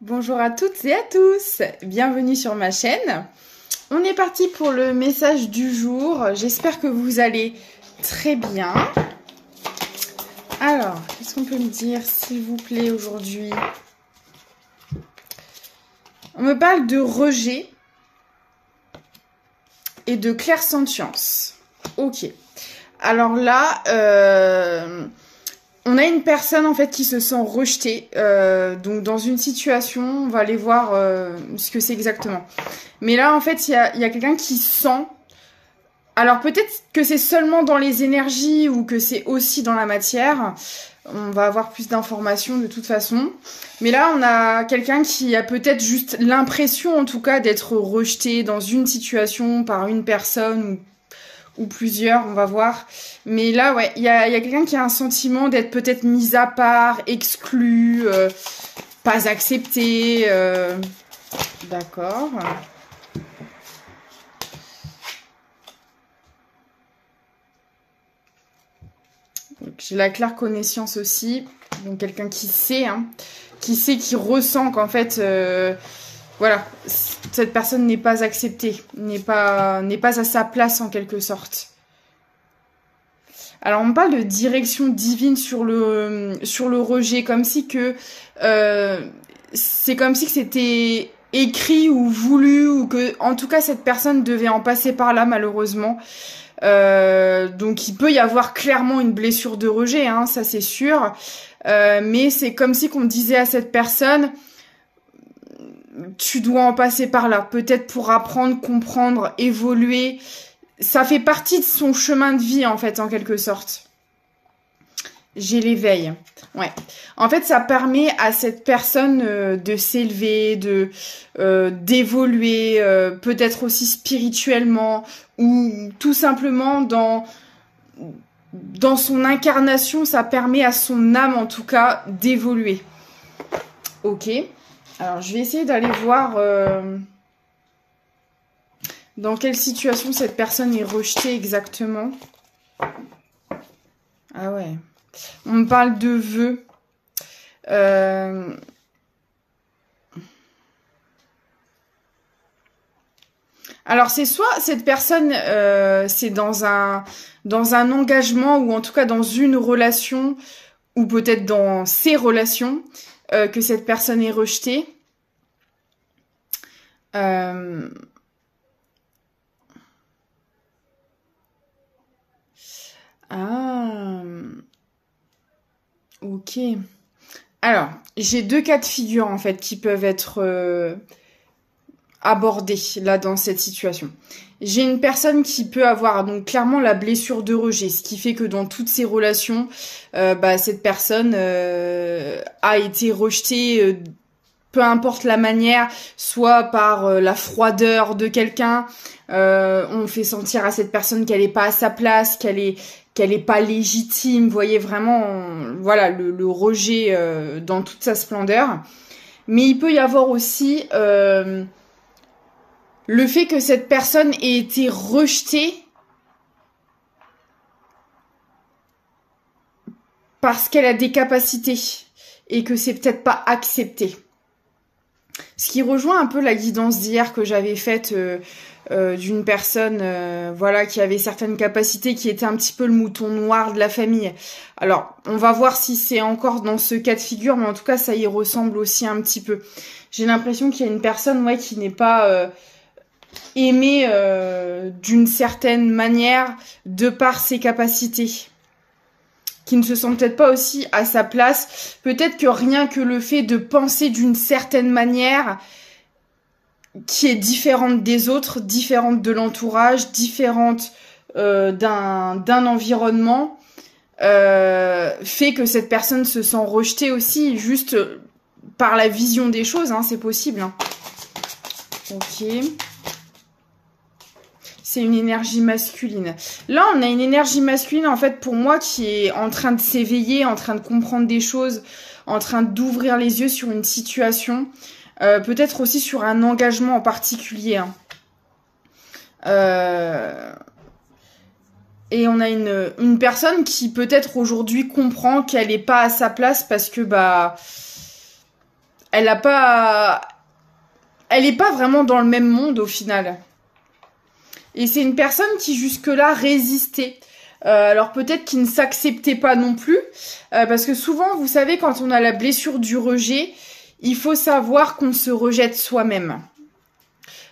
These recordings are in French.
Bonjour à toutes et à tous, bienvenue sur ma chaîne. On est parti pour le message du jour, j'espère que vous allez très bien. Alors, qu'est-ce qu'on peut me dire s'il vous plaît aujourd'hui? On me parle de rejet et de clairsentience. Ok, alors là, on a une personne en fait qui se sent rejetée, donc dans une situation, on va aller voir ce que c'est exactement. Mais là en fait il y a quelqu'un qui sent, alors peut-être que c'est seulement dans les énergies ou que c'est aussi dans la matière, on va avoir plus d'informations de toute façon. Mais là on a quelqu'un qui a peut-être juste l'impression en tout cas d'être rejeté dans une situation par une personne ou plusieurs, on va voir. Mais là, ouais, il y a quelqu'un qui a un sentiment d'être peut-être mis à part, exclu, pas accepté. D'accord. J'ai la claire connaissance aussi. Donc quelqu'un qui sait, qui ressent qu'en fait, voilà, cette personne n'est pas acceptée, n'est pas à sa place en quelque sorte. Alors on parle de direction divine sur le rejet, comme si que c'est comme si que c'était écrit ou voulu, ou que en tout cas cette personne devait en passer par là malheureusement. Donc il peut y avoir clairement une blessure de rejet, ça c'est sûr. Mais c'est comme si qu'on disait à cette personne, tu dois en passer par là, peut-être pour apprendre, comprendre, évoluer. Ça fait partie de son chemin de vie, en fait, en quelque sorte. J'ai l'éveil. Ouais. En fait, ça permet à cette personne de s'élever, d'évoluer, peut-être aussi spirituellement, ou tout simplement dans son incarnation, ça permet à son âme, en tout cas, d'évoluer. Ok. Alors, je vais essayer d'aller voir... dans quelle situation cette personne est rejetée exactement? Ah ouais. On me parle de vœux. Alors c'est soit cette personne, c'est dans un engagement ou en tout cas dans une relation ou peut-être dans ses relations que cette personne est rejetée. Ah, ok. Alors, j'ai deux cas de figure en fait qui peuvent être abordés là dans cette situation. J'ai une personne qui peut avoir donc clairement la blessure de rejet, ce qui fait que dans toutes ses relations, cette personne a été rejetée. Peu importe la manière, soit par la froideur de quelqu'un, on fait sentir à cette personne qu'elle est pas à sa place, qu'elle est pas légitime. Vous voyez vraiment, voilà, le rejet dans toute sa splendeur. Mais il peut y avoir aussi le fait que cette personne ait été rejetée parce qu'elle a des capacités et que c'est peut-être pas accepté. Ce qui rejoint un peu la guidance d'hier que j'avais faite d'une personne qui avait certaines capacités, qui était un petit peu le mouton noir de la famille. Alors, on va voir si c'est encore dans ce cas de figure, mais en tout cas, ça y ressemble aussi un petit peu. J'ai l'impression qu'il y a une personne qui n'est pas aimée d'une certaine manière de par ses capacités, qui ne se sent peut-être pas aussi à sa place. Peut-être que rien que le fait de penser d'une certaine manière qui est différente des autres, différente de l'entourage, différente d'un environnement, fait que cette personne se sent rejetée aussi, juste par la vision des choses, c'est possible. Ok. C'est une énergie masculine. Là, on a une énergie masculine, en fait, pour moi, qui est en train de s'éveiller, en train de comprendre des choses, en train d'ouvrir les yeux sur une situation, peut-être aussi sur un engagement en particulier. Et on a une personne qui, peut-être, aujourd'hui, comprend qu'elle n'est pas à sa place parce que, elle a pas... Elle est pas vraiment dans le même monde au final. Et c'est une personne qui jusque-là résistait. Alors peut-être qu'il ne s'acceptait pas non plus. Parce que souvent, vous savez, quand on a la blessure du rejet, il faut savoir qu'on se rejette soi-même.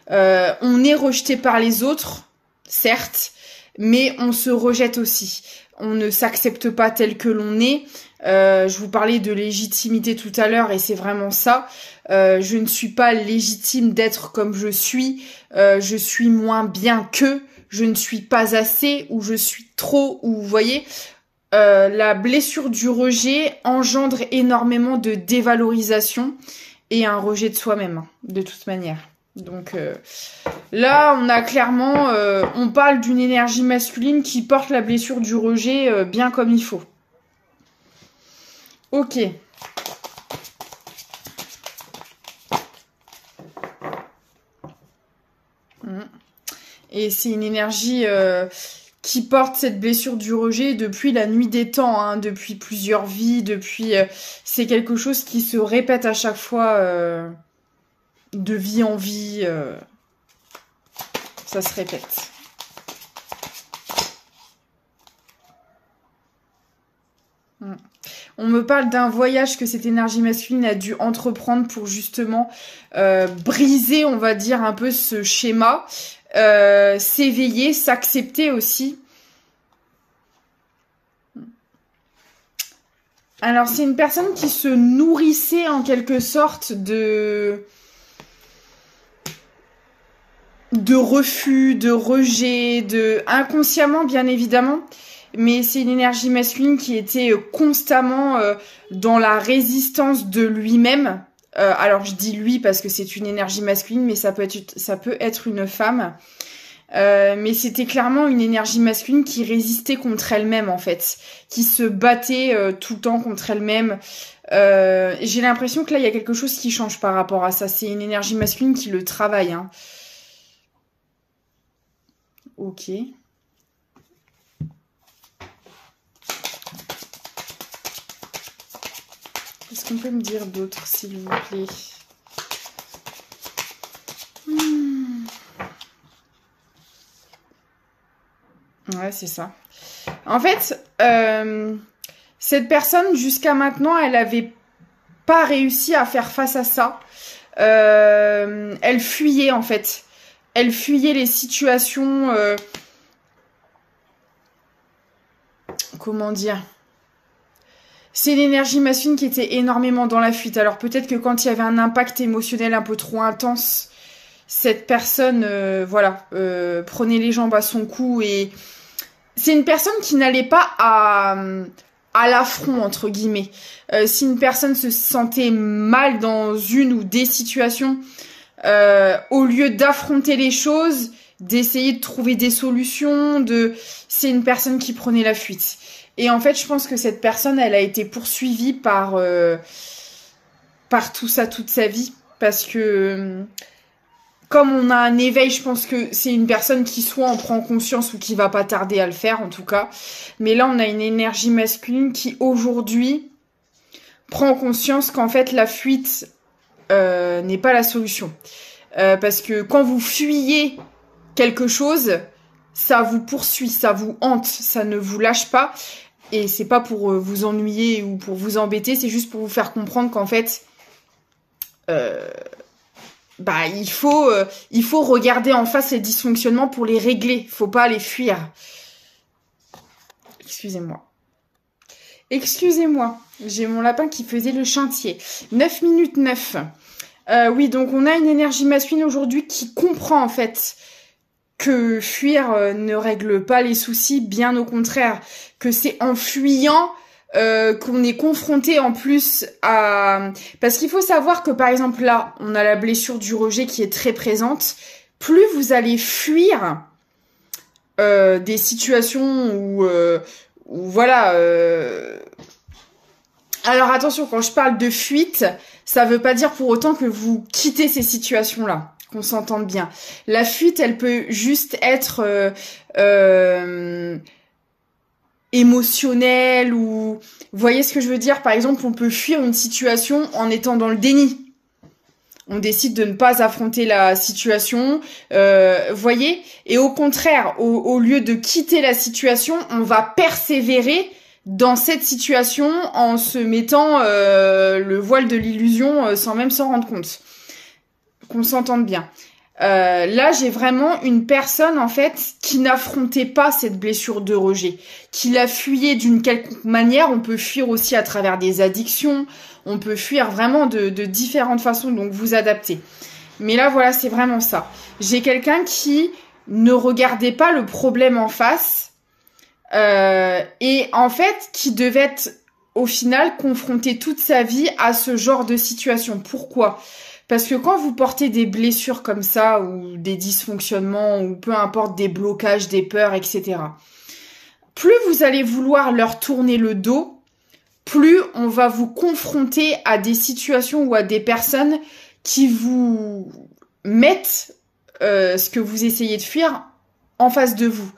On est rejeté par les autres, certes, mais on se rejette aussi. On ne s'accepte pas tel que l'on est. Je vous parlais de légitimité tout à l'heure et c'est vraiment ça. Je ne suis pas légitime d'être comme je suis. Je suis moins bien que. Je ne suis pas assez ou je suis trop. Ou vous voyez, la blessure du rejet engendre énormément de dévalorisation et un rejet de soi-même, de toute manière. Donc là, on a clairement, on parle d'une énergie masculine qui porte la blessure du rejet bien comme il faut. Ok. Et c'est une énergie qui porte cette blessure du rejet depuis la nuit des temps, hein, depuis plusieurs vies, depuis... c'est quelque chose qui se répète à chaque fois de vie en vie. Ça se répète. On me parle d'un voyage que cette énergie masculine a dû entreprendre pour justement briser, on va dire, un peu ce schéma, s'éveiller, s'accepter aussi. Alors, c'est une personne qui se nourrissait en quelque sorte de refus, de rejet, inconsciemment bien évidemment. Mais c'est une énergie masculine qui était constamment dans la résistance de lui-même. Alors je dis lui parce que c'est une énergie masculine, mais ça peut être une femme. Mais c'était clairement une énergie masculine qui résistait contre elle-même en fait, qui se battait tout le temps contre elle-même. J'ai l'impression que là il y a quelque chose qui change par rapport à ça. C'est une énergie masculine qui le travaille. Hein. Ok. Qu'est-ce qu'on peut me dire d'autre, s'il vous plaît? Ouais, c'est ça. En fait, cette personne, jusqu'à maintenant, elle avait pas réussi à faire face à ça. Elle fuyait, en fait. Elle fuyait les situations... comment dire? C'est l'énergie masculine qui était énormément dans la fuite. Alors peut-être que quand il y avait un impact émotionnel un peu trop intense, cette personne, prenait les jambes à son cou et c'est une personne qui n'allait pas à l'affront entre guillemets. Si une personne se sentait mal dans une ou des situations, au lieu d'affronter les choses, d'essayer de trouver des solutions, c'est une personne qui prenait la fuite. Et en fait, je pense que cette personne, elle a été poursuivie par tout ça toute sa vie. Parce que, comme on a un éveil, je pense que c'est une personne qui soit en prend conscience ou qui va pas tarder à le faire, en tout cas. Mais là, on a une énergie masculine qui, aujourd'hui, prend conscience qu'en fait, la fuite n'est pas la solution. Parce que quand vous fuyez quelque chose... ça vous poursuit, ça vous hante, ça ne vous lâche pas. Et c'est pas pour vous ennuyer ou pour vous embêter, c'est juste pour vous faire comprendre qu'en fait, il faut regarder en face les dysfonctionnements pour les régler. Faut pas les fuir. Excusez-moi. Excusez-moi, j'ai mon lapin qui faisait le chantier. 9 minutes 9. Oui, donc on a une énergie masculine aujourd'hui qui comprend en fait que fuir ne règle pas les soucis, bien au contraire, que c'est en fuyant qu'on est confronté en plus à... Parce qu'il faut savoir que par exemple là, on a la blessure du rejet qui est très présente. Plus vous allez fuir des situations où voilà... Alors attention, quand je parle de fuite, ça veut pas dire pour autant que vous quittez ces situations-là. Qu'on s'entende bien. La fuite, elle peut juste être émotionnelle ou... Vous voyez ce que je veux dire? Par exemple, on peut fuir une situation en étant dans le déni. On décide de ne pas affronter la situation, voyez. Et au contraire, au lieu de quitter la situation, on va persévérer dans cette situation en se mettant le voile de l'illusion sans même s'en rendre compte. Qu'on s'entende bien. Là, j'ai vraiment une personne, en fait, qui n'affrontait pas cette blessure de rejet, qui la fuyait d'une quelconque manière. On peut fuir aussi à travers des addictions, on peut fuir vraiment de différentes façons, donc vous adaptez. Mais là, voilà, c'est vraiment ça. J'ai quelqu'un qui ne regardait pas le problème en face et, en fait, qui devait être, au final, confronté toute sa vie à ce genre de situation. Pourquoi ? Parce que quand vous portez des blessures comme ça, ou des dysfonctionnements, ou peu importe, des blocages, des peurs, etc., plus vous allez vouloir leur tourner le dos, plus on va vous confronter à des situations ou à des personnes qui vous mettent ce que vous essayez de fuir en face de vous.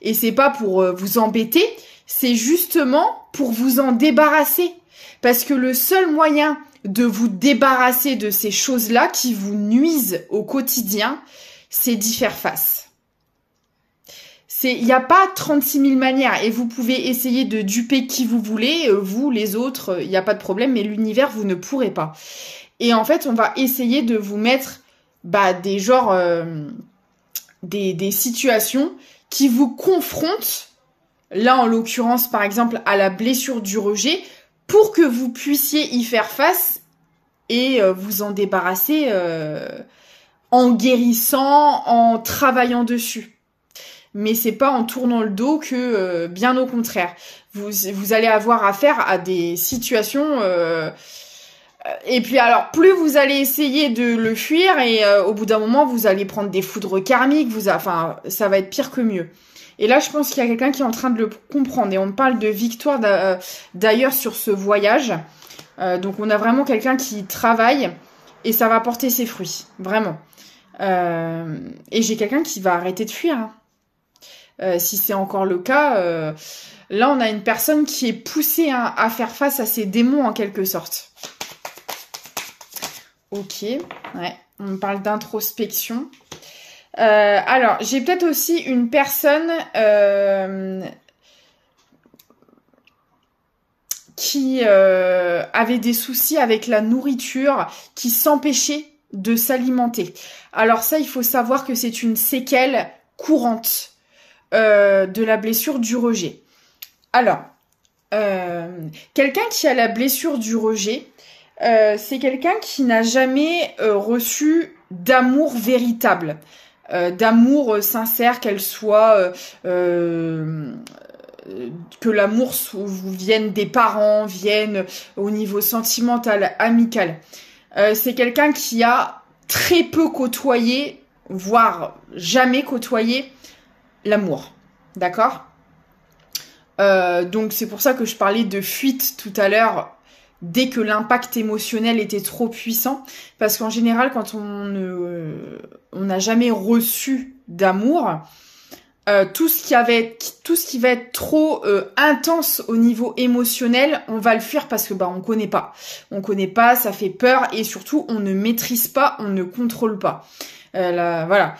Et c'est pas pour vous embêter, c'est justement pour vous en débarrasser. Parce que le seul moyen de vous débarrasser de ces choses-là qui vous nuisent au quotidien, c'est d'y faire face. Il n'y a pas 36 000 manières et vous pouvez essayer de duper qui vous voulez, vous, les autres, il n'y a pas de problème, mais l'univers, vous ne pourrez pas. Et en fait, on va essayer de vous mettre des situations qui vous confrontent, là en l'occurrence par exemple à la blessure du rejet, pour que vous puissiez y faire face et vous en débarrasser en guérissant, en travaillant dessus. Mais c'est pas en tournant le dos que, bien au contraire, vous allez avoir affaire à des situations. Et puis alors, plus vous allez essayer de le fuir, et au bout d'un moment, vous allez prendre des foudres karmiques. Enfin, ça va être pire que mieux. Et là, je pense qu'il y a quelqu'un qui est en train de le comprendre. Et on parle de victoire d'ailleurs sur ce voyage. Donc, on a vraiment quelqu'un qui travaille et ça va porter ses fruits. Vraiment. Et j'ai quelqu'un qui va arrêter de fuir. Hein. Si c'est encore le cas, là, on a une personne qui est poussée à faire face à ses démons en quelque sorte. Ok. Ouais. On parle d'introspection. Alors, j'ai peut-être aussi une personne qui avait des soucis avec la nourriture, qui s'empêchait de s'alimenter. Alors ça, il faut savoir que c'est une séquelle courante de la blessure du rejet. Alors, quelqu'un qui a la blessure du rejet, c'est quelqu'un qui n'a jamais reçu d'amour véritable. D'amour sincère, qu'elle soit que l'amour vous vienne des parents, vienne au niveau sentimental, amical. C'est quelqu'un qui a très peu côtoyé, voire jamais côtoyé l'amour. D'accord ? Donc c'est pour ça que je parlais de fuite tout à l'heure, dès que l'impact émotionnel était trop puissant, parce qu'en général, quand on n'a jamais reçu d'amour, tout ce qui va être trop intense au niveau émotionnel, on va le fuir parce que on connaît pas. On connaît pas, ça fait peur et surtout on ne maîtrise pas, on ne contrôle pas. La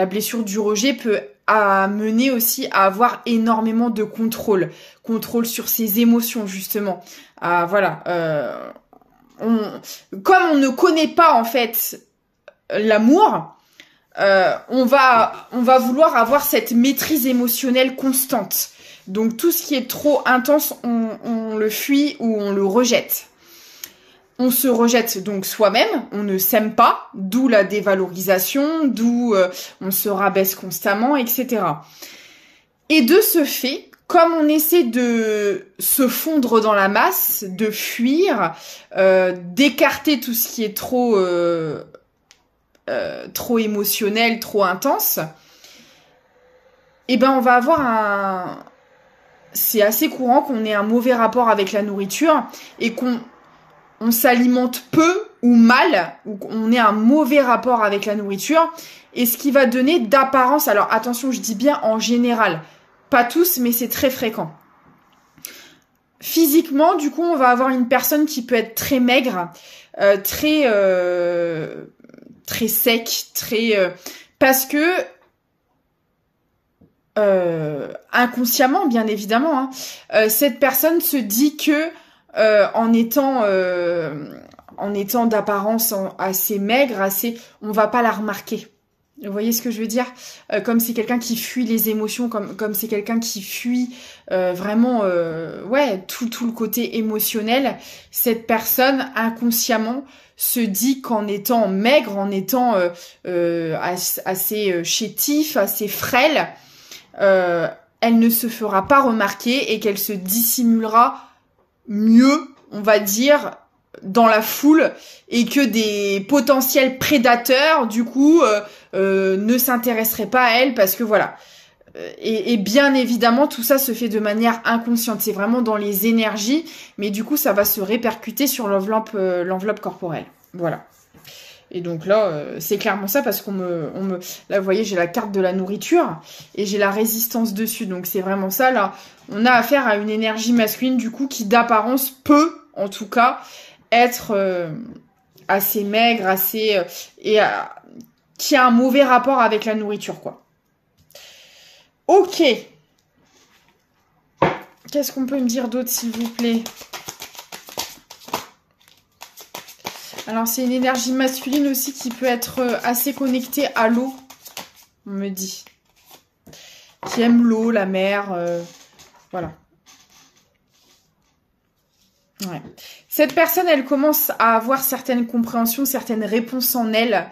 blessure du rejet peut amener aussi à avoir énormément de contrôle sur ses émotions justement. Comme on ne connaît pas en fait l'amour, on va vouloir avoir cette maîtrise émotionnelle constante. Donc tout ce qui est trop intense, on le fuit ou on le rejette. On se rejette donc soi-même, on ne s'aime pas, d'où la dévalorisation, d'où on se rabaisse constamment, etc. Et de ce fait, comme on essaie de se fondre dans la masse, de fuir, d'écarter tout ce qui est trop émotionnel, trop intense, on va avoir c'est assez courant qu'on ait un mauvais rapport avec la nourriture et qu'on s'alimente peu ou mal, ou qu'on ait un mauvais rapport avec la nourriture, et ce qui va donner d'apparence, alors attention, je dis bien en général, pas tous, mais c'est très fréquent. Physiquement, du coup, on va avoir une personne qui peut être très maigre, très sec, très parce que inconsciemment, bien évidemment, hein, cette personne se dit que en étant d'apparence assez maigre, on va pas la remarquer. Vous voyez ce que je veux dire? Comme c'est quelqu'un qui fuit les émotions, comme c'est quelqu'un qui fuit vraiment tout le côté émotionnel, cette personne inconsciemment se dit qu'en étant maigre, en étant assez chétif, assez frêle, elle ne se fera pas remarquer et qu'elle se dissimulera mieux, on va dire, dans la foule, et que des potentiels prédateurs du coup ne s'intéresseraient pas à elle parce que voilà. Et bien évidemment tout ça se fait de manière inconsciente, c'est vraiment dans les énergies, mais du coup ça va se répercuter sur l'enveloppe corporelle. Voilà. Et donc là c'est clairement ça parce là vous voyez j'ai la carte de la nourriture et j'ai la résistance dessus, donc c'est vraiment ça là. On a affaire à une énergie masculine du coup qui d'apparence peut en tout cas être assez maigre, qui a un mauvais rapport avec la nourriture, quoi. Ok. Qu'est-ce qu'on peut me dire d'autre, s'il vous plaît? Alors, c'est une énergie masculine aussi qui peut être assez connectée à l'eau, on me dit. Qui aime l'eau, la mer, voilà. Ouais. Cette personne, elle commence à avoir certaines compréhensions, certaines réponses en elle.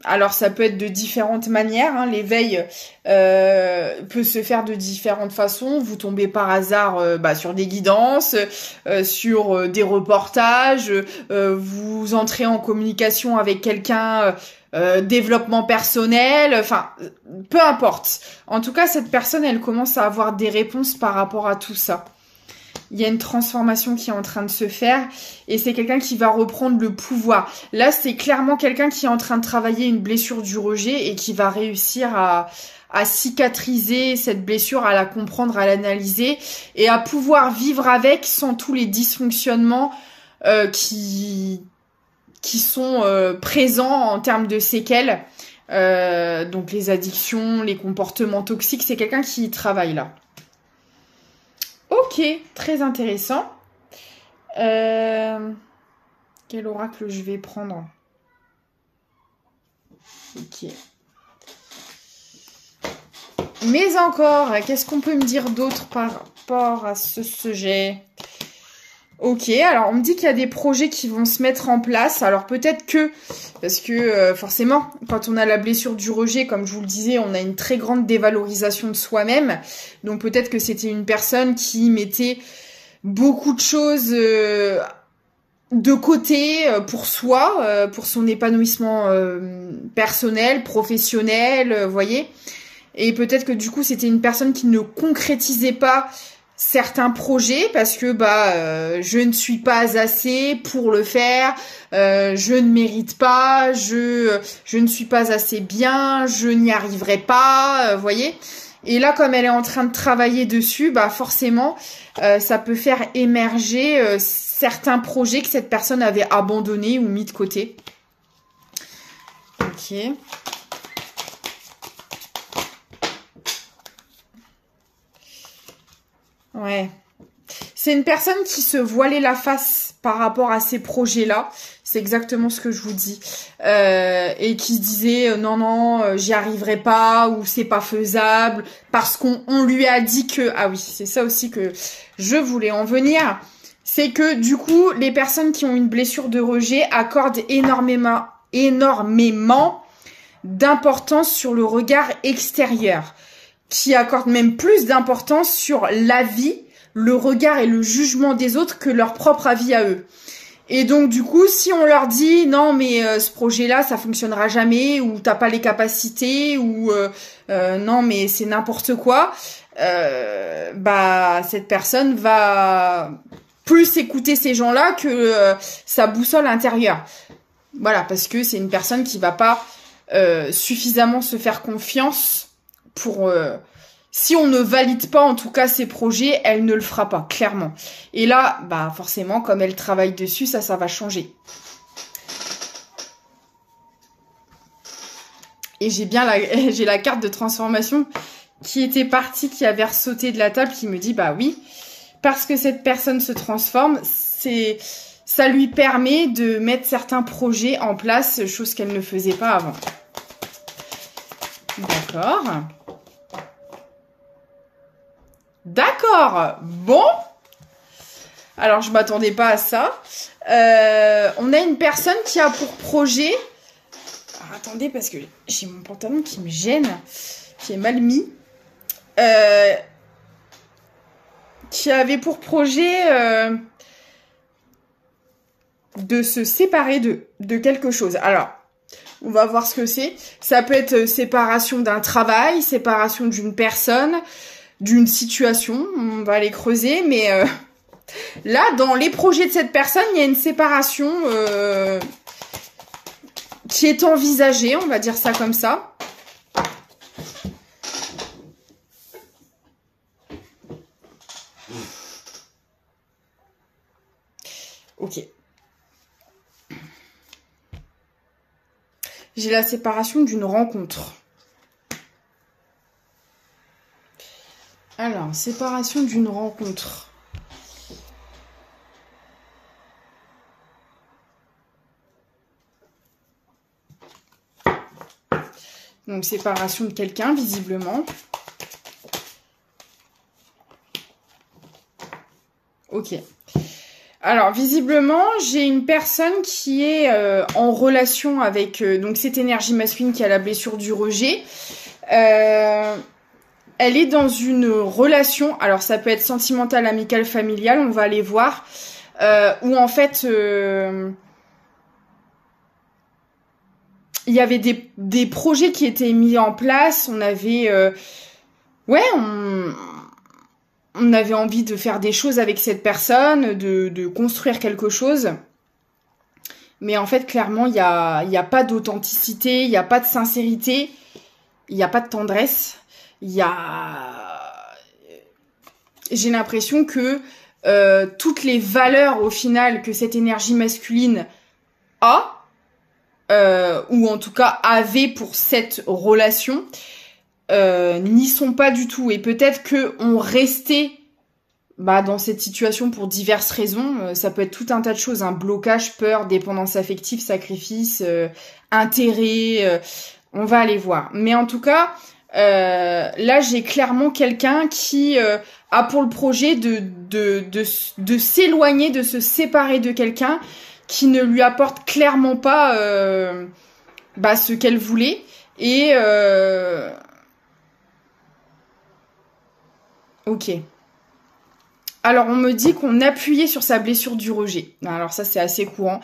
Alors ça peut être de différentes manières, hein. L'éveil peut se faire de différentes façons. Vous tombez par hasard sur des guidances, sur des reportages, vous entrez en communication avec quelqu'un, développement personnel, enfin peu importe. En tout cas, cette personne, elle commence à avoir des réponses par rapport à tout ça. Il y a une transformation qui est en train de se faire et c'est quelqu'un qui va reprendre le pouvoir. Là, c'est clairement quelqu'un qui est en train de travailler une blessure du rejet et qui va réussir à cicatriser cette blessure, à la comprendre, à l'analyser et à pouvoir vivre avec sans tous les dysfonctionnements qui sont présents en termes de séquelles. Donc les addictions, les comportements toxiques, c'est quelqu'un qui y travaille là. Ok, très intéressant. Quel oracle je vais prendre? Ok. Mais encore, qu'est-ce qu'on peut me dire d'autre par rapport à ce sujet? Ok, alors on me dit qu'il y a des projets qui vont se mettre en place. Alors peut-être que, parce que forcément, quand on a la blessure du rejet, comme je vous le disais, on a une très grande dévalorisation de soi-même. Donc peut-être que c'était une personne qui mettait beaucoup de choses de côté pour soi, pour son épanouissement personnel, professionnel, vous voyez. Et peut-être que du coup, c'était une personne qui ne concrétisait pas certains projets parce que je ne suis pas assez pour le faire, je ne mérite pas, je ne suis pas assez bien, je n'y arriverai pas, voyez. Et là, comme elle est en train de travailler dessus, forcément, ça peut faire émerger certains projets que cette personne avait abandonnés ou mis de côté. Ok. Ouais. C'est une personne qui se voilait la face par rapport à ces projets-là. C'est exactement ce que je vous dis. Et qui se disait non, j'y arriverai pas ou c'est pas faisable parce qu'on lui a dit que... Ah oui, c'est ça aussi que je voulais en venir. C'est que du coup, les personnes qui ont une blessure de rejet accordent énormément d'importance sur le regard extérieur, qui accordent même plus d'importance sur l'avis, le regard et le jugement des autres que leur propre avis à eux. Et donc du coup, si on leur dit non mais ce projet-là ça fonctionnera jamais, ou t'as pas les capacités, ou non mais c'est n'importe quoi, cette personne va plus écouter ces gens-là que sa boussole intérieure. Voilà, parce que c'est une personne qui va pas suffisamment se faire confiance pour si on ne valide pas en tout cas ses projets, elle ne le fera pas, clairement. Et là, bah forcément, comme elle travaille dessus, ça va changer. Et j'ai la carte de transformation qui était partie, qui avait ressauté de la table, qui me dit, bah oui, parce que cette personne se transforme, ça lui permet de mettre certains projets en place, chose qu'elle ne faisait pas avant. D'accord. D'accord. Bon. Alors, je m'attendais pas à ça. On a une personne qui a pour projet... Alors, attendez, parce que j'ai mon pantalon qui me gêne, qui est mal mis. Qui avait pour projet de se séparer de quelque chose. Alors, on va voir ce que c'est. Ça peut être séparation d'un travail, séparation d'une personne, d'une situation. On va les creuser, mais là, dans les projets de cette personne, il y a une séparation qui est envisagée, on va dire ça comme ça. Ok. J'ai la séparation d'une rencontre. Alors, séparation d'une rencontre. Donc, séparation de quelqu'un, visiblement. Ok. Alors, visiblement, j'ai une personne qui est en relation avec donc cette énergie masculine qui a la blessure du rejet. Elle est dans une relation, alors ça peut être sentimentale, amicale, familiale, on va aller voir, où en fait, il y avait des projets qui étaient mis en place, on avait... on avait envie de faire des choses avec cette personne, de construire quelque chose. Mais en fait, clairement, il y a pas d'authenticité, il n'y a pas de sincérité, il n'y a pas de tendresse. J'ai l'impression que toutes les valeurs, au final, que cette énergie masculine a, ou en tout cas avait pour cette relation, n'y sont pas du tout. Et peut-être qu'on restait dans cette situation pour diverses raisons. Ça peut être tout un tas de choses, hein. Blocage, peur, dépendance affective, sacrifice, intérêt. On va aller voir. Mais en tout cas, là, j'ai clairement quelqu'un qui a pour le projet de s'éloigner, de se séparer de quelqu'un qui ne lui apporte clairement pas ce qu'elle voulait. Et... Ok. Alors, on me dit qu'on appuyait sur sa blessure du rejet. Alors ça, c'est assez courant.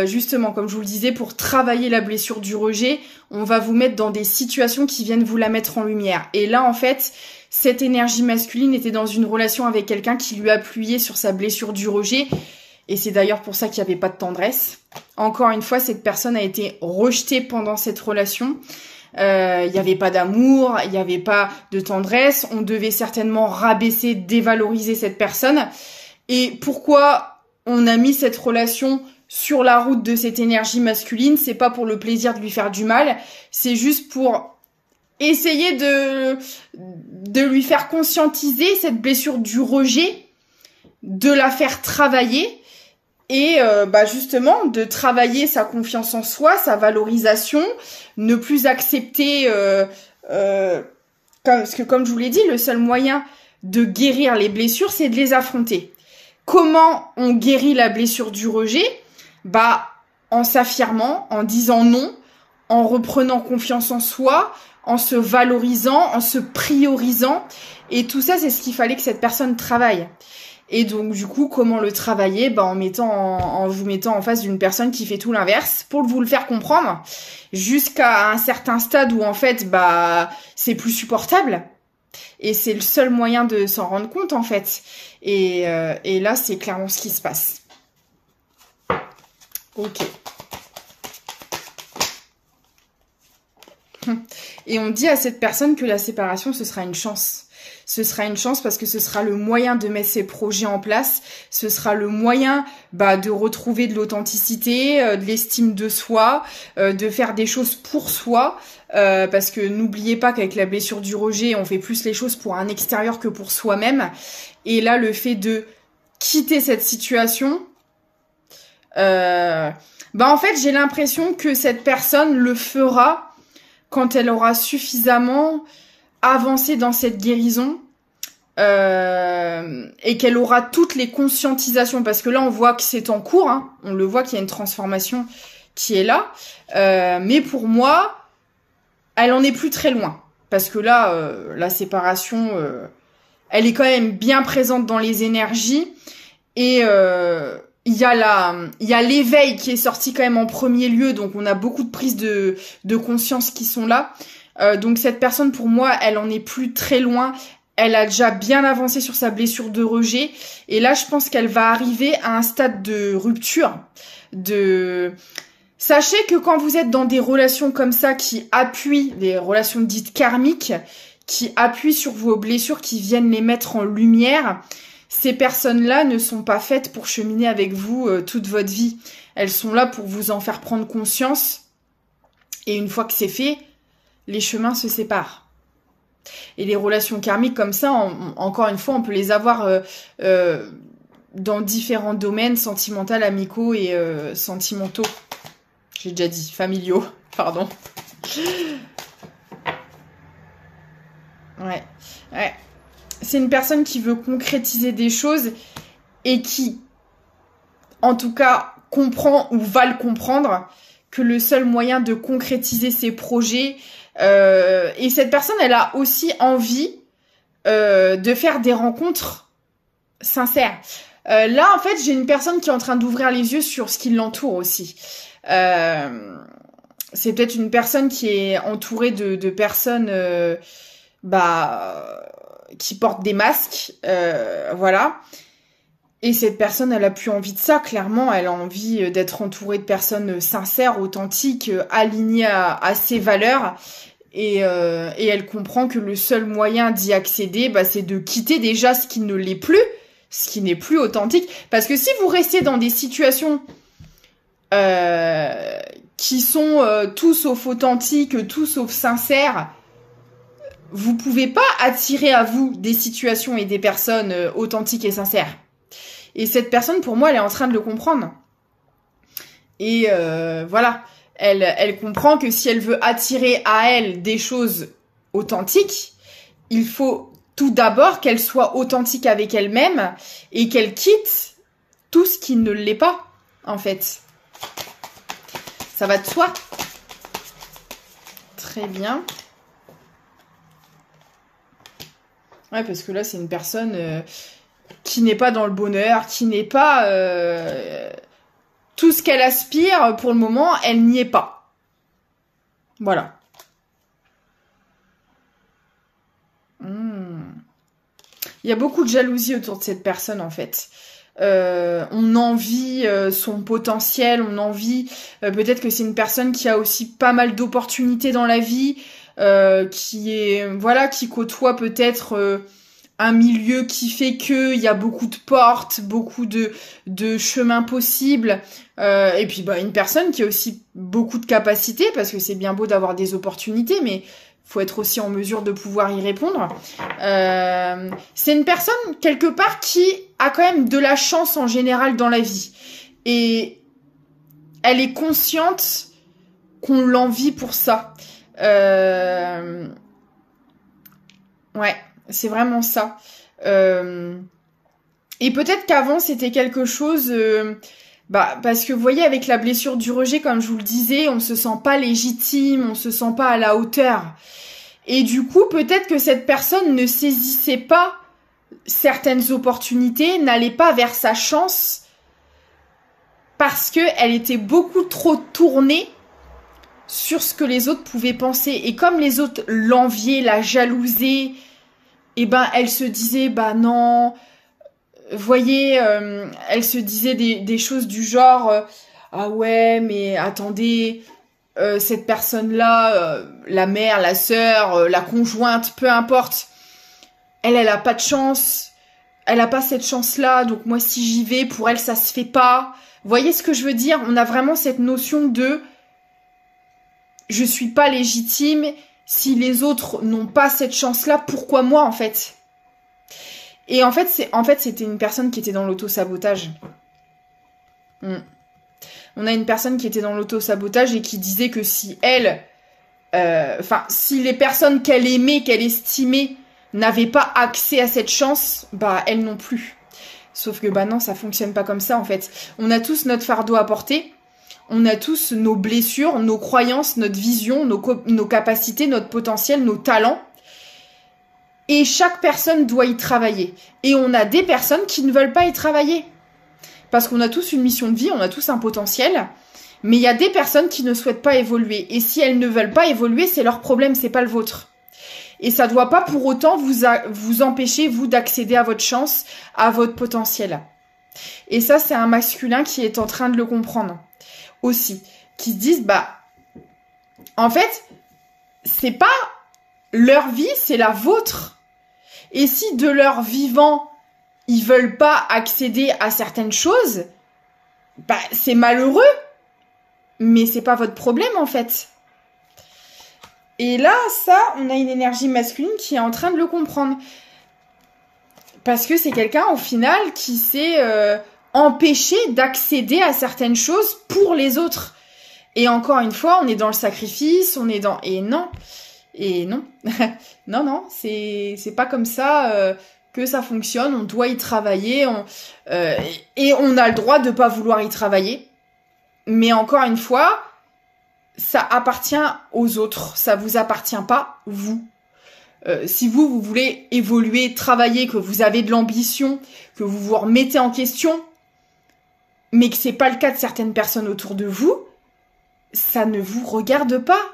Justement, comme je vous le disais, pour travailler la blessure du rejet, on va vous mettre dans des situations qui viennent vous la mettre en lumière. Et là, en fait, cette énergie masculine était dans une relation avec quelqu'un qui lui appuyait sur sa blessure du rejet. Et c'est d'ailleurs pour ça qu'il n'y avait pas de tendresse. Encore une fois, cette personne a été rejetée pendant cette relation. Il n'y avait pas d'amour, il n'y avait pas de tendresse, on devait certainement rabaisser, dévaloriser cette personne. Et pourquoi on a mis cette relation sur la route de cette énergie masculine? C'est pas pour le plaisir de lui faire du mal, c'est juste pour essayer de lui faire conscientiser cette blessure du rejet, de la faire travailler. Et justement, de travailler sa confiance en soi, sa valorisation, ne plus accepter... parce que comme je vous l'ai dit, le seul moyen de guérir les blessures, c'est de les affronter. Comment on guérit la blessure du rejet? En s'affirmant, en disant non, en reprenant confiance en soi, en se valorisant, en se priorisant. Et tout ça, c'est ce qu'il fallait que cette personne travaille. Et donc, du coup, comment le travailler? En vous mettant en face d'une personne qui fait tout l'inverse pour vous le faire comprendre jusqu'à un certain stade où, en fait, c'est plus supportable. Et c'est le seul moyen de s'en rendre compte, en fait. Et là, c'est clairement ce qui se passe. Ok. Et on dit à cette personne que la séparation, ce sera une chance. Ce sera une chance parce que ce sera le moyen de mettre ses projets en place. Ce sera le moyen de retrouver de l'authenticité, de l'estime de soi, de faire des choses pour soi. Parce que n'oubliez pas qu'avec la blessure du rejet, on fait plus les choses pour un extérieur que pour soi-même. Et là, le fait de quitter cette situation, en fait, j'ai l'impression que cette personne le fera quand elle aura suffisamment avancé dans cette guérison et qu'elle aura toutes les conscientisations. Parce que là, on voit que c'est en cours, hein, on le voit qu'il y a une transformation qui est là. Mais pour moi, elle en est plus très loin. Parce que là, la séparation, elle est quand même bien présente dans les énergies. Et il y a l'éveil qui est sorti quand même en premier lieu. Donc, on a beaucoup de prises de conscience qui sont là. Donc, cette personne, pour moi, elle en est plus très loin. Elle a déjà bien avancé sur sa blessure de rejet. Et là, je pense qu'elle va arriver à un stade de rupture. Sachez que quand vous êtes dans des relations comme ça qui appuient, des relations dites karmiques, qui appuient sur vos blessures, qui viennent les mettre en lumière, ces personnes-là ne sont pas faites pour cheminer avec vous toute votre vie. Elles sont là pour vous en faire prendre conscience. Et une fois que c'est fait, les chemins se séparent. Et les relations karmiques comme ça, encore une fois, on peut les avoir dans différents domaines, sentimentaux, amicaux et sentimentaux. J'ai déjà dit, familiaux, pardon. Ouais. C'est une personne qui veut concrétiser des choses et qui, en tout cas, comprend ou va le comprendre que le seul moyen de concrétiser ses projets, et cette personne, elle a aussi envie de faire des rencontres sincères. Là, en fait, j'ai une personne qui est en train d'ouvrir les yeux sur ce qui l'entoure aussi. C'est peut-être une personne qui est entourée de personnes qui portent des masques, voilà. Et cette personne, elle a plus envie de ça, clairement. Elle a envie d'être entourée de personnes sincères, authentiques, alignées à ses valeurs. Et elle comprend que le seul moyen d'y accéder, c'est de quitter déjà ce qui ne l'est plus, ce qui n'est plus authentique. Parce que si vous restez dans des situations qui sont tout sauf authentiques, tout sauf sincères, vous pouvez pas attirer à vous des situations et des personnes authentiques et sincères. Et cette personne, pour moi, elle est en train de le comprendre. Et voilà, elle comprend que si elle veut attirer à elle des choses authentiques, il faut tout d'abord qu'elle soit authentique avec elle-même et qu'elle quitte tout ce qui ne l'est pas, en fait. Ça va de soi. Très bien. Ouais, parce que là, c'est une personne qui n'est pas dans le bonheur, qui n'est pas... tout ce qu'elle aspire, pour le moment, elle n'y est pas. Voilà. Il y a beaucoup de jalousie autour de cette personne, en fait. On envie son potentiel, on envie... peut-être que c'est une personne qui a aussi pas mal d'opportunités dans la vie, qui côtoie peut-être un milieu qui fait que il y a beaucoup de portes, beaucoup de chemins possibles, et puis une personne qui a aussi beaucoup de capacités, parce que c'est bien beau d'avoir des opportunités, mais faut être aussi en mesure de pouvoir y répondre. C'est une personne quelque part qui a quand même de la chance en général dans la vie, et elle est consciente qu'on l'envie pour ça. Ouais, c'est vraiment ça. Et peut-être qu'avant c'était quelque chose, parce que vous voyez, avec la blessure du rejet, comme je vous le disais, on se sent pas légitime, on se sent pas à la hauteur. Et du coup, peut-être que cette personne ne saisissait pas certaines opportunités, n'allait pas vers sa chance, parce que elle était beaucoup trop tournée sur ce que les autres pouvaient penser. Et comme les autres l'enviaient, la jalousaient, elle se disait, non, vous voyez, elle se disait des choses du genre, ah ouais, mais attendez, cette personne-là, la mère, la sœur, la conjointe, peu importe, elle a pas de chance, elle a pas cette chance-là, donc moi si j'y vais, pour elle ça se fait pas. Vous voyez ce que je veux dire? On a vraiment cette notion de je suis pas légitime, si les autres n'ont pas cette chance-là, pourquoi moi en fait? Et en fait, c'était une personne qui était dans l'auto-sabotage. On a une personne qui était dans l'auto-sabotage et qui disait que si elle, si les personnes qu'elle aimait, qu'elle estimait, n'avaient pas accès à cette chance, bah elle non plus. Sauf que bah non, ça fonctionne pas comme ça en fait. On a tous notre fardeau à porter, on a tous nos blessures, nos croyances, notre vision, nos capacités, notre potentiel, nos talents. Et chaque personne doit y travailler. Et on a des personnes qui ne veulent pas y travailler. Parce qu'on a tous une mission de vie, on a tous un potentiel, mais il y a des personnes qui ne souhaitent pas évoluer. Et si elles ne veulent pas évoluer, c'est leur problème, c'est pas le vôtre. Et ça doit pas pour autant vous empêcher, vous, d'accéder à votre chance, à votre potentiel. Et ça, c'est un masculin qui est en train de le comprendre aussi. Qui se disent, bah, en fait, c'est pas leur vie, c'est la vôtre. Et si de leur vivant, ils veulent pas accéder à certaines choses, bah, c'est malheureux. Mais c'est pas votre problème, en fait. Et là, ça, on a une énergie masculine qui est en train de le comprendre. Parce que c'est quelqu'un, au final, qui s'est empêché d'accéder à certaines choses pour les autres. Et encore une fois, on est dans le sacrifice, on est dans... Et non. Non, c'est pas comme ça que ça fonctionne. On doit y travailler. Et on a le droit de pas vouloir y travailler. Mais encore une fois... ça appartient aux autres, ça vous appartient pas, vous. Si vous voulez évoluer, travailler, que vous avez de l'ambition, que vous vous remettez en question, mais que c'est pas le cas de certaines personnes autour de vous, ça ne vous regarde pas.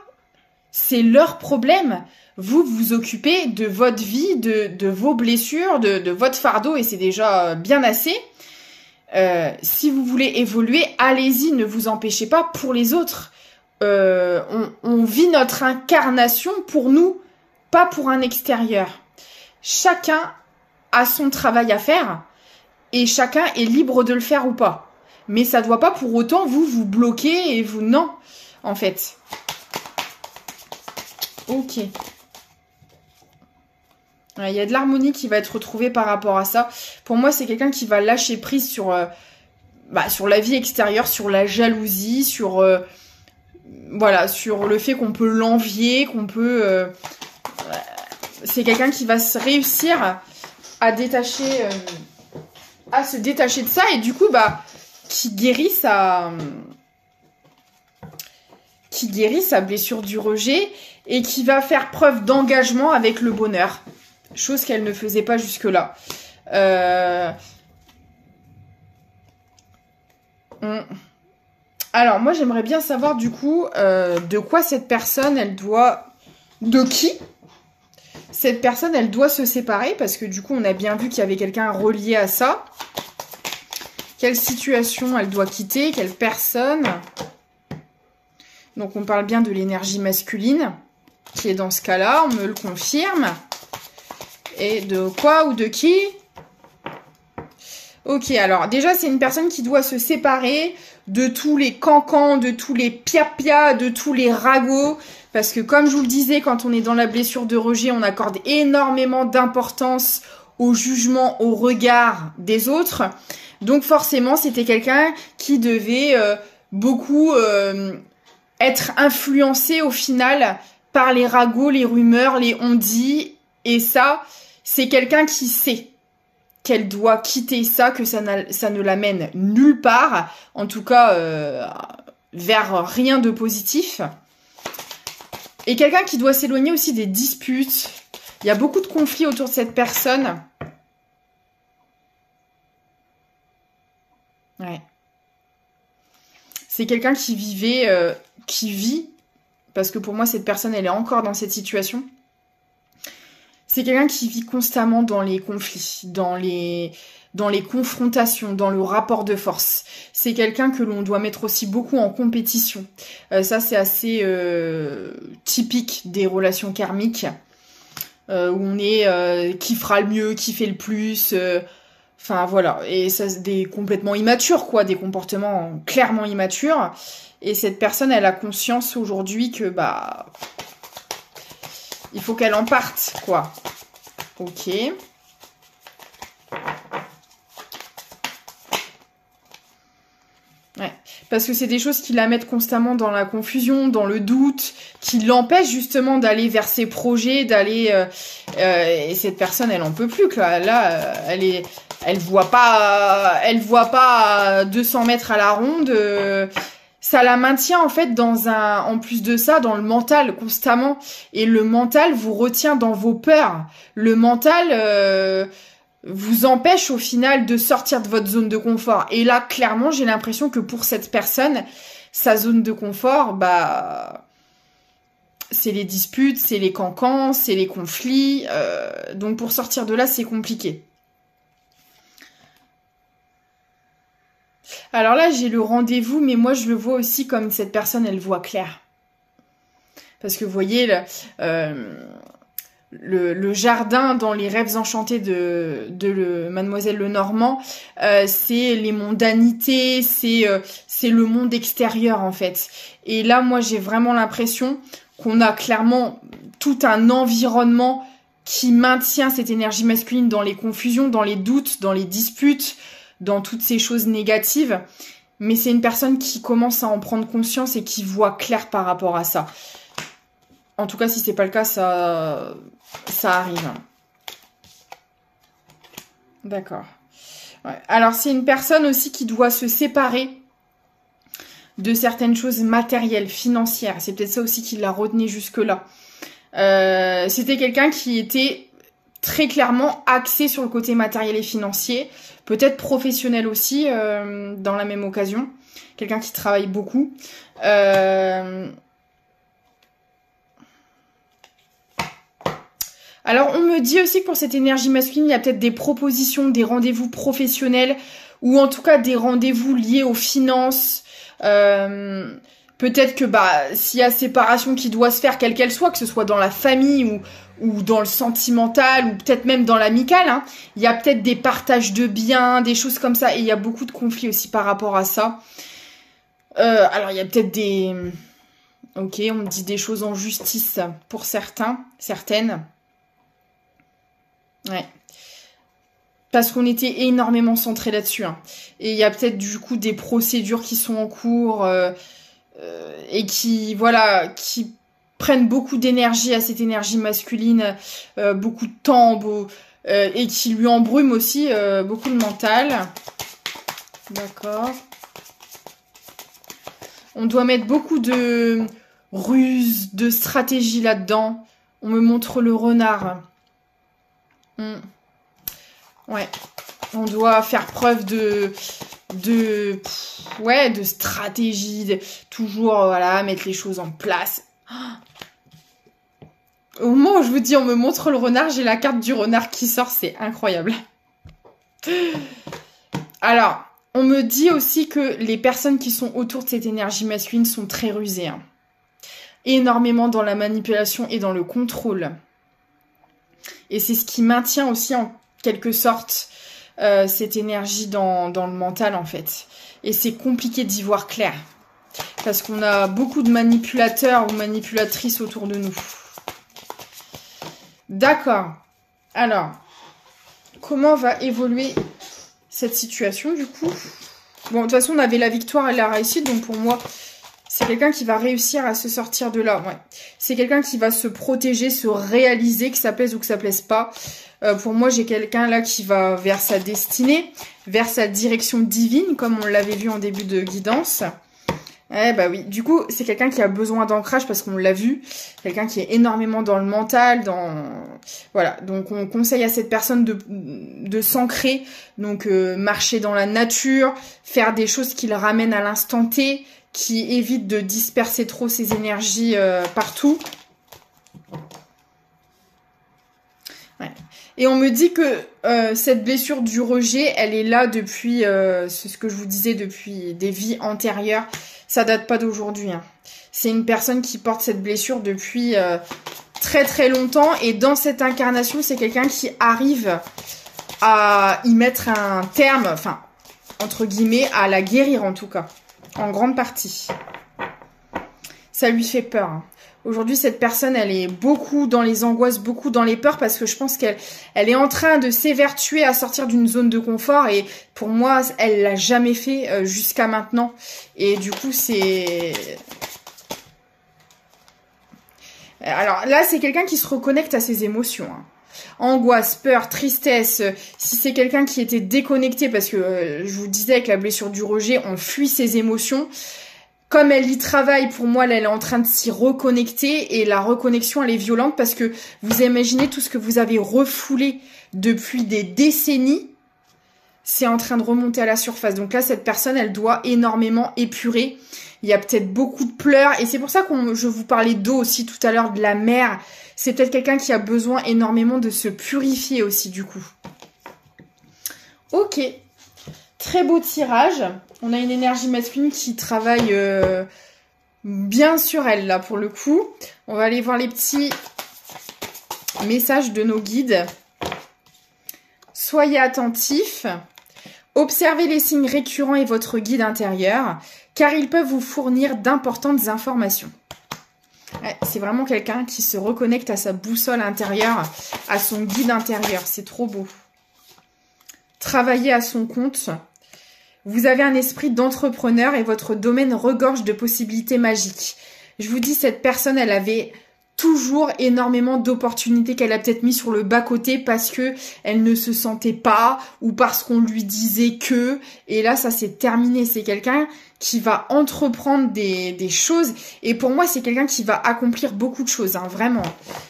C'est leur problème. Vous vous occupez de votre vie, de vos blessures, de votre fardeau, et c'est déjà bien assez. Si vous voulez évoluer, allez-y, ne vous empêchez pas pour les autres. On vit notre incarnation pour nous, pas pour un extérieur. Chacun a son travail à faire et chacun est libre de le faire ou pas. Mais ça doit pas pour autant vous bloquer et vous... Non, en fait. Ok. Il y a de l'harmonie qui va être retrouvée par rapport à ça. Pour moi, c'est quelqu'un qui va lâcher prise sur la vie extérieure, sur la jalousie, sur... voilà, sur le fait qu'on peut l'envier, qu'on peut... c'est quelqu'un qui va réussir à détacher... à se détacher de ça et du coup, qui guérit sa blessure du rejet et qui va faire preuve d'engagement avec le bonheur. Chose qu'elle ne faisait pas jusque-là. Alors, moi, j'aimerais bien savoir, du coup, de quoi cette personne, elle doit... De qui cette personne, elle doit se séparer, parce que, du coup, on a bien vu qu'il y avait quelqu'un relié à ça. Quelle situation elle doit quitter, quelle personne. Donc, on parle bien de l'énergie masculine, qui est dans ce cas-là, on me le confirme. Et de quoi ou de qui? Ok, alors déjà c'est une personne qui doit se séparer de tous les cancans, de tous les pia-pia, de tous les ragots. Parce que comme je vous le disais, quand on est dans la blessure de rejet, on accorde énormément d'importance au jugement, au regard des autres. Donc forcément, c'était quelqu'un qui devait beaucoup être influencé au final par les ragots, les rumeurs, les on-dit. Et ça, c'est quelqu'un qui sait qu'elle doit quitter ça, que ça ne l'amène nulle part, en tout cas vers rien de positif. Et quelqu'un qui doit s'éloigner aussi des disputes. Il y a beaucoup de conflits autour de cette personne. Ouais. C'est quelqu'un qui vit, parce que pour moi cette personne elle est encore dans cette situation. C'est quelqu'un qui vit constamment dans les conflits, dans les dans les confrontations, dans le rapport de force. C'est quelqu'un que l'on doit mettre aussi beaucoup en compétition. Ça, c'est assez typique des relations karmiques, où on est qui fera le mieux, qui fait le plus... Enfin voilà, et ça c'est des complètement immatures quoi, des comportements clairement immatures. Et cette personne, elle a conscience aujourd'hui que bah il faut qu'elle en parte quoi. Ok. Ouais, parce que c'est des choses qui la mettent constamment dans la confusion, dans le doute, qui l'empêchent justement d'aller vers ses projets, d'aller et cette personne, elle en peut plus quoi. Là, elle voit pas 200 mètres à la ronde. Ça la maintient en fait en plus de ça, dans le mental constamment. Et le mental vous retient dans vos peurs. Le mental vous empêche au final de sortir de votre zone de confort. Et là, clairement, j'ai l'impression que pour cette personne, sa zone de confort, bah, c'est les disputes, c'est les cancans, c'est les conflits. Donc pour sortir de là, c'est compliqué. Alors là, j'ai le rendez-vous, mais moi, je le vois aussi comme cette personne, elle voit clair. Parce que vous voyez, le jardin dans les rêves enchantés de Mademoiselle Lenormand, c'est les mondanités, c'est le monde extérieur, en fait. Et là, moi, j'ai vraiment l'impression qu'on a clairement tout un environnement qui maintient cette énergie masculine dans les confusions, dans les doutes, dans les disputes, dans toutes ces choses négatives, mais c'est une personne qui commence à en prendre conscience et qui voit clair par rapport à ça. En tout cas, si c'est pas le cas, ça arrive. D'accord. Ouais. Alors, c'est une personne aussi qui doit se séparer de certaines choses matérielles, financières. C'est peut-être ça aussi qui l'a retenu jusque-là. C'était quelqu'un qui était très clairement axé sur le côté matériel et financier, peut-être professionnel aussi, dans la même occasion. Quelqu'un qui travaille beaucoup. Alors, on me dit aussi que pour cette énergie masculine, il y a peut-être des propositions, des rendez-vous professionnels, ou en tout cas des rendez-vous liés aux finances. Peut-être que s'il y a séparation qui doit se faire, quelle qu'elle soit, que ce soit dans la famille ou dans le sentimental, ou peut-être même dans l'amical, hein, il y a peut-être des partages de biens, des choses comme ça, et il y a beaucoup de conflits aussi par rapport à ça. Alors, il y a peut-être des... Ok, on me dit des choses en justice pour certaines. Ouais. Parce qu'on était énormément centré là-dessus. Hein. Et il y a peut-être du coup des procédures qui sont en cours et qui prennent beaucoup d'énergie à cette énergie masculine, beaucoup de temps, et qui lui embrument aussi beaucoup le mental. D'accord. On doit mettre beaucoup de ruse, de stratégie là-dedans. On me montre le renard. Ouais, on doit faire preuve de stratégie, toujours mettre les choses en place. Au moment où je vous dis on me montre le renard, j'ai la carte du renard qui sort, c'est incroyable. Alors, on me dit aussi que les personnes qui sont autour de cette énergie masculine sont très rusées. Hein. Énormément dans la manipulation et dans le contrôle. Et c'est ce qui maintient aussi en quelque sorte cette énergie dans le mental en fait. Et c'est compliqué d'y voir clair. Parce qu'on a beaucoup de manipulateurs ou manipulatrices autour de nous. D'accord. Alors, comment va évoluer cette situation du coup? Bon, de toute façon, on avait la victoire et la réussite, donc pour moi... C'est quelqu'un qui va réussir à se sortir de là. Ouais. C'est quelqu'un qui va se protéger, se réaliser, que ça plaise ou que ça plaise pas. Pour moi, j'ai quelqu'un là qui va vers sa destinée, vers sa direction divine, comme on l'avait vu en début de guidance. Oui. Du coup, c'est quelqu'un qui a besoin d'ancrage parce qu'on l'a vu. Quelqu'un qui est énormément dans le mental, voilà. Donc, on conseille à cette personne de s'ancrer. Donc, marcher dans la nature, faire des choses qui le ramènent à l'instant T, qui évite de disperser trop ses énergies partout. Ouais. Et on me dit que cette blessure du rejet, elle est là depuis, c'est ce que je vous disais, depuis des vies antérieures. Ça date pas d'aujourd'hui. Hein. C'est une personne qui porte cette blessure depuis très très longtemps. Et dans cette incarnation, c'est quelqu'un qui arrive à y mettre un terme, enfin, entre guillemets, à la guérir en tout cas. En grande partie. Ça lui fait peur. Hein. Aujourd'hui, cette personne, elle est beaucoup dans les angoisses, beaucoup dans les peurs, parce que je pense qu'elle est en train de s'évertuer à sortir d'une zone de confort. Et pour moi, elle l'a jamais fait jusqu'à maintenant. Et du coup, c'est... Alors là, c'est quelqu'un qui se reconnecte à ses émotions. Hein. Angoisse, peur, tristesse. Si c'est quelqu'un qui était déconnecté, parce que je vous disais, avec la blessure du rejet, on fuit ses émotions. Comme elle y travaille, pour moi, là, elle est en train de s'y reconnecter. Et la reconnexion, elle est violente parce que vous imaginez tout ce que vous avez refoulé depuis des décennies. C'est en train de remonter à la surface. Donc là, cette personne, elle doit énormément épurer. Il y a peut-être beaucoup de pleurs. Et c'est pour ça que je vous parlais d'eau aussi tout à l'heure, de la mer. C'est peut-être quelqu'un qui a besoin énormément de se purifier aussi, du coup. Ok. Très beau tirage. On a une énergie masculine qui travaille bien sur elle, là, pour le coup. On va aller voir les petits messages de nos guides. Soyez attentifs. Observez les signes récurrents et votre guide intérieur, car ils peuvent vous fournir d'importantes informations. Ouais, c'est vraiment quelqu'un qui se reconnecte à sa boussole intérieure, à son guide intérieur. C'est trop beau. Travaillez à son compte. Vous avez un esprit d'entrepreneur et votre domaine regorge de possibilités magiques. Je vous dis, cette personne, elle avait toujours énormément d'opportunités qu'elle a peut-être mis sur le bas-côté parce que elle ne se sentait pas ou parce qu'on lui disait que. Et là, ça c'est terminé. C'est quelqu'un qui va entreprendre des choses. Et pour moi, c'est quelqu'un qui va accomplir beaucoup de choses, hein, vraiment.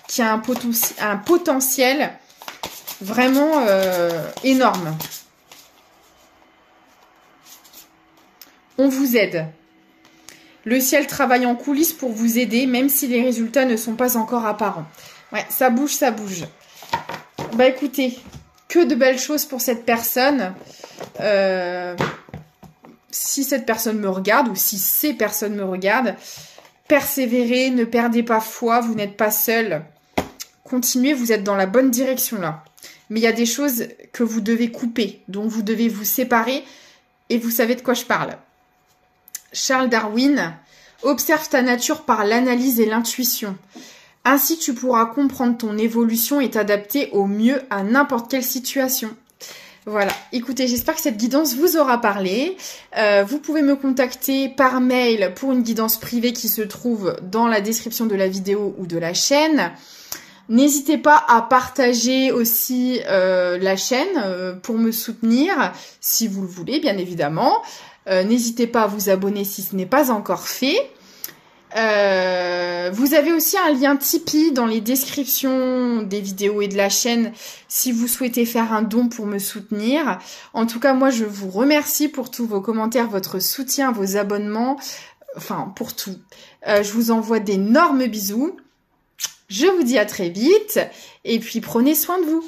Qui a un potentiel vraiment énorme. On vous aide. Le ciel travaille en coulisses pour vous aider, même si les résultats ne sont pas encore apparents. Ouais, ça bouge, ça bouge. Bah écoutez, que de belles choses pour cette personne. Si cette personne me regarde, ou si ces personnes me regardent, persévérez, ne perdez pas foi, vous n'êtes pas seul. Continuez, vous êtes dans la bonne direction là. Mais il y a des choses que vous devez couper, dont vous devez vous séparer, et vous savez de quoi je parle. Charles Darwin, observe ta nature par l'analyse et l'intuition. Ainsi, tu pourras comprendre ton évolution et t'adapter au mieux à n'importe quelle situation. Voilà, écoutez, j'espère que cette guidance vous aura parlé. Vous pouvez me contacter par mail pour une guidance privée qui se trouve dans la description de la vidéo ou de la chaîne. N'hésitez pas à partager aussi la chaîne pour me soutenir, si vous le voulez, bien évidemment. N'hésitez pas à vous abonner si ce n'est pas encore fait. Vous avez aussi un lien Tipeee dans les descriptions des vidéos et de la chaîne si vous souhaitez faire un don pour me soutenir. En tout cas, moi, je vous remercie pour tous vos commentaires, votre soutien, vos abonnements, enfin, pour tout. Je vous envoie d'énormes bisous. Je vous dis à très vite et puis prenez soin de vous.